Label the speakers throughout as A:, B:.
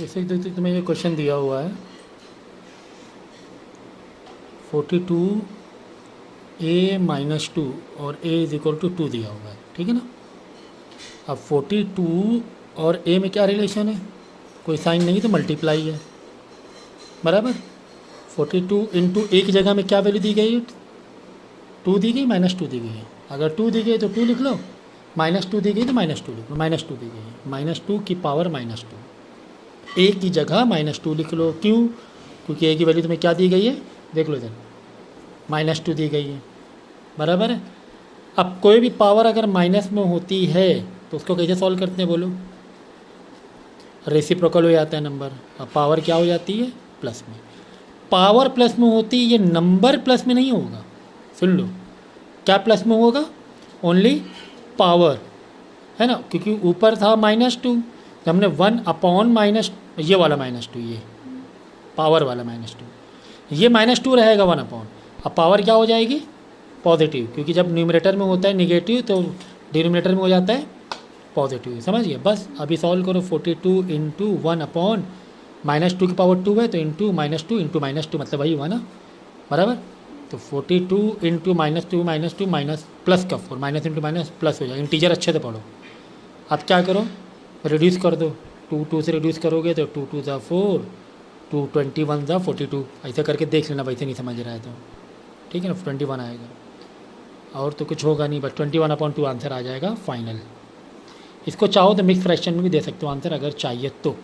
A: जैसे कि तुम्हें ये क्वेश्चन दिया हुआ है 42a-2 और a इज इक्वल टू 2 दिया हुआ है, ठीक है ना। अब 42 और a में क्या रिलेशन है, कोई साइन नहीं तो मल्टीप्लाई है, बराबर। 42 इंटू a की जगह में क्या वैल्यू दी गई है, 2 दी गई, -2 दी गई है। अगर 2 दी गई तो 2 लिख लो, -2 दी गई तो -2 लिख लो, -2 दी गई है, -2 की पावर -2, a की जगह -2 लिख लो। क्यों? क्योंकि a की वैल्यू तुम्हें क्या दी गई है, देख लो इधर, -2 दी गई है, बराबर है। अब कोई भी पावर अगर माइनस में होती है तो उसको कैसे सॉल्व करते हैं बोलो, रेसिप्रोकल हो जाता है नंबर। अब पावर क्या हो जाती है, प्लस में। पावर प्लस में होती है, ये नंबर प्लस में नहीं होगा, सुन लो, क्या प्लस में होगा, ओनली पावर, है ना। क्योंकि ऊपर था -2, जब हमने 1/- ये वाला -2, ये पावर वाला -2, ये -2 रहेगा 1/। अब पावर क्या हो जाएगी, पॉजिटिव, क्योंकि जब न्यूमरेटर में होता है निगेटिव तो डिनोमिनेटर में हो जाता है पॉजिटिव, समझिए। बस अभी सॉल्व करो, 42 इंटू 1/, -2 की पावर 2 है तो इंटू -2 इंटू -2 मतलब वही हुआ ना, बराबर। तो 42 इंटू -2 -2 माइनस प्लस का 4, माइनस इंटू माइनस प्लस हो जाएगा। इंटीजर अच्छे से पढ़ो। अब क्या करो, रिड्यूस कर दो, 2 से रिड्यूस करोगे तो 2 2 ज़ा 4, 2 21 ज़ा 42, ऐसे करके देख लेना, वैसे नहीं समझ रहा है तो, ठीक है ना। 21 आएगा और तो कुछ होगा नहीं, बस 21/2 आंसर आ जाएगा फाइनल। इसको चाहो तो मिक्स फ्रैक्शन में भी दे सकते हो आंसर, अगर चाहिए तो,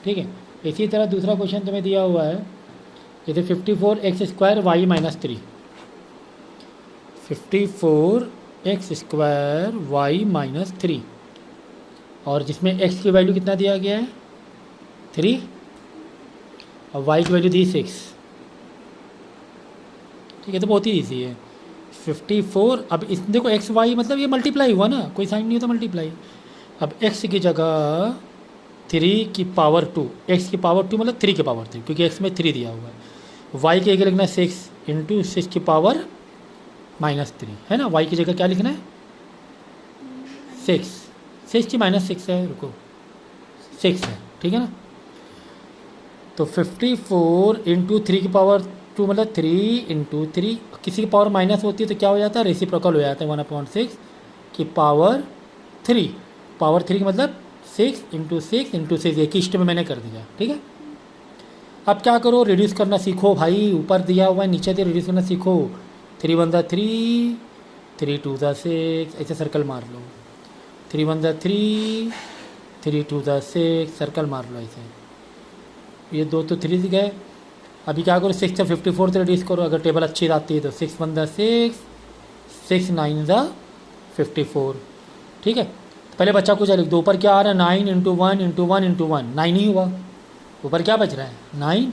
A: ठीक है। इसी तरह दूसरा क्वेश्चन तुम्हें दिया हुआ है, जैसे 54x² y - 3, 54x² y - 3, और जिसमें x की वैल्यू कितना दिया गया है, 3, और y की वैल्यू दी 6, ठीक है। तो बहुत ही ईजी है। 54, अब इस देखो एक्स वाई मतलब ये मल्टीप्लाई हुआ ना, कोई साइन नहीं होता मल्टीप्लाई। अब x की जगह 3 की पावर 2, x की पावर 2 मतलब 3 की पावर 3, क्योंकि x में 3 दिया हुआ है। y की जगह लिखना है 6 इंटू 6 की पावर -3, है ना। y की जगह क्या लिखना है, 6 की -6 है, रुको 6 है, ठीक है ना। तो 54 इंटू 3 की पावर 2 मतलब 3 इंटू 3, किसी की पावर माइनस होती है तो क्या हो जाता है, रेसिप्रोकल हो जाता है, 1/6 की पावर 3, पावर 3 का मतलब 6 इंटू 6 इंटू 6, एक ही स्टेप में मैंने कर दिया, ठीक है। अब क्या करो, रिड्यूस करना सीखो भाई, ऊपर दिया हुआ है नीचे से रिड्यूस करना सीखो। 3 1 ज़ा 3, 3 2 ज़ा 6, ऐसे सर्कल मार लो, 3 1 ज़ा 3, 3 2 ज़ा 6, सर्कल मार लो ऐसे। ये 2 तो 3 गए। अभी क्या करो, 6 से 54 से रिड्यूस करो, अगर टेबल अच्छी आती है तो 6 1 ज़ा 6, 6 9 ज़ा 54, ठीक है। पहले बच्चा कुछ लिख दो, ऊपर क्या आ रहा है, 9 इंटू 1 इंटू 1 इंटू 1, 9 ही हुआ। ऊपर क्या बच रहा है, 9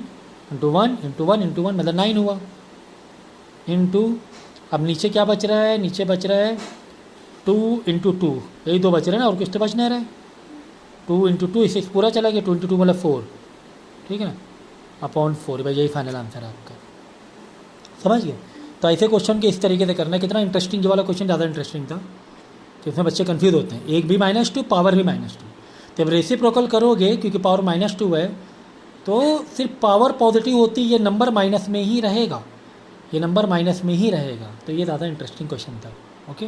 A: इंटू 1 इंटू 1 इंटू 1 मतलब 9 हुआ, इंटू, अब नीचे क्या बच रहा है, नीचे बच रहा है 2 इंटू 2, यही 2 बच रहे हैं ना, और कुछ तो बच नहीं रहा है। 2 इंटू 2, 6 पूरा चला गया, 2 इंटू 2 मतलब 4, ठीक है ना, /4। भाई यही फाइनल आंसर है आपका, समझ गए। तो ऐसे क्वेश्चन के इस तरीके से करना है। कितना इंटरेस्टिंग, ये वाला क्वेश्चन ज़्यादा इंटरेस्टिंग था, तो इसमें बच्चे कंफ्यूज होते हैं, एक भी -2 पावर भी -2। तो जब रेसिप्रोकल करोगे, क्योंकि पावर -2 है तो सिर्फ पावर पॉजिटिव होती है, ये नंबर माइनस में ही रहेगा, ये नंबर माइनस में ही रहेगा। तो ये ज़्यादा इंटरेस्टिंग क्वेश्चन था, ओके।